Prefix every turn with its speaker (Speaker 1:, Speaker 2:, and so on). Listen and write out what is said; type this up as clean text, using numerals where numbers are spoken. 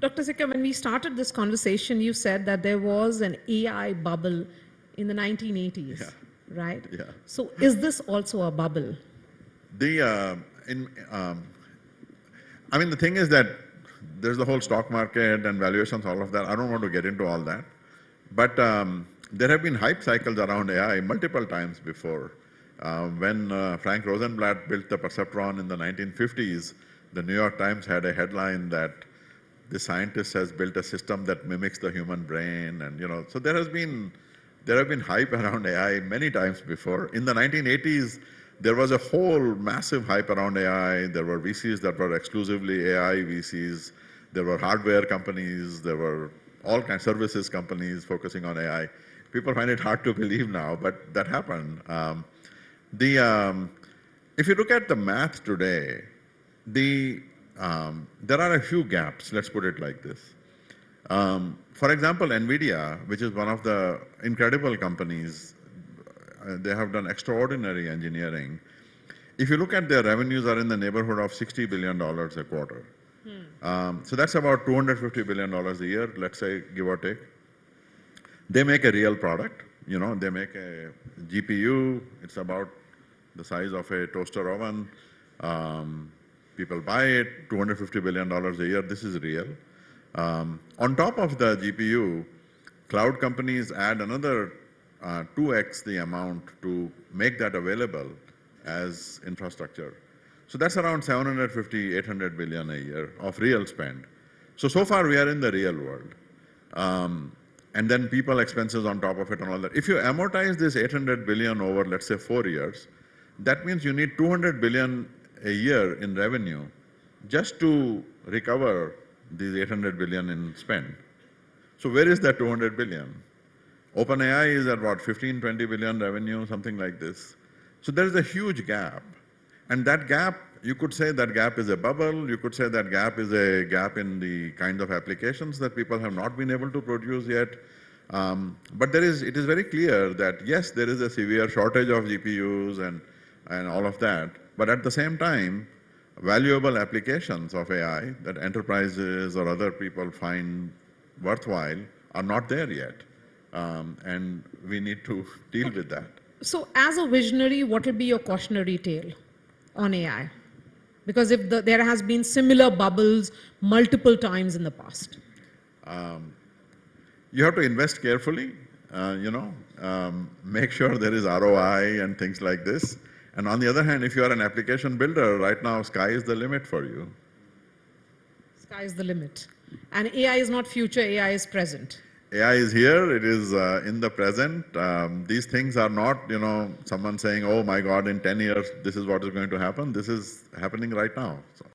Speaker 1: Dr. Sikka, when we started this conversation, you said that there was an AI bubble in the 1980s,
Speaker 2: Yeah,
Speaker 1: right?
Speaker 2: yeah.
Speaker 1: So is this also a bubble?
Speaker 2: The in I mean, the thing is that there's the whole stock market and valuations, all of that. I don't want to get into all that, but there have been hype cycles around AI multiple times before. When Frank Rosenblatt built the perceptron in the 1950s, the New York Times had a headline that the scientist has built a system that mimics the human brain, and so there have been hype around AI many times before. In the 1980s, there was a whole massive hype around AI. There were VCs that were exclusively AI VCs. There were hardware companies. There were all kinds of services companies focusing on AI. People find it hard to believe now, but that happened. The If you look at the math today, there are a few gaps. Let's put it like this. For example, NVIDIA, which is one of the incredible companies, they have done extraordinary engineering. If you look at their revenues are in the neighborhood of $60 billion a quarter. So that's about $250 billion a year, let's say, give or take. They make a real product. They make a GPU. It's about the size of a toaster oven. People buy it, $250 billion a year. This is real. On top of the GPU, cloud companies add another 2x the amount to make that available as infrastructure. So that's around 750, 800 billion a year of real spend. So far we are in the real world. And then people expenses on top of it and all that. If you amortize this 800 billion over, let's say, 4 years, that means you need 200 billion a year in revenue just to recover these 800 billion in spend. So where is that 200 billion? OpenAI is at what, 15, 20 billion revenue, something like this. So there is a huge gap. And that gap, you could say that gap is a bubble, you could say that gap is a gap in the kind of applications that people have not been able to produce yet. But it is very clear that yes, there is a severe shortage of GPUs and all of that. But at the same time, valuable applications of AI that enterprises or other people find worthwhile are not there yet. And we need to deal with that.
Speaker 1: So as a visionary, what will be your cautionary tale on AI? Because if there has been similar bubbles multiple times in the past.
Speaker 2: You have to invest carefully, make sure there is ROI and things like this. And on the other hand, if you are an application builder, right now, sky is the limit for you.
Speaker 1: Sky is the limit. And AI is not future, AI is present.
Speaker 2: AI is here, it is in the present. These things are not, someone saying, oh my God, in 10 years, this is what is going to happen. This is happening right now. So.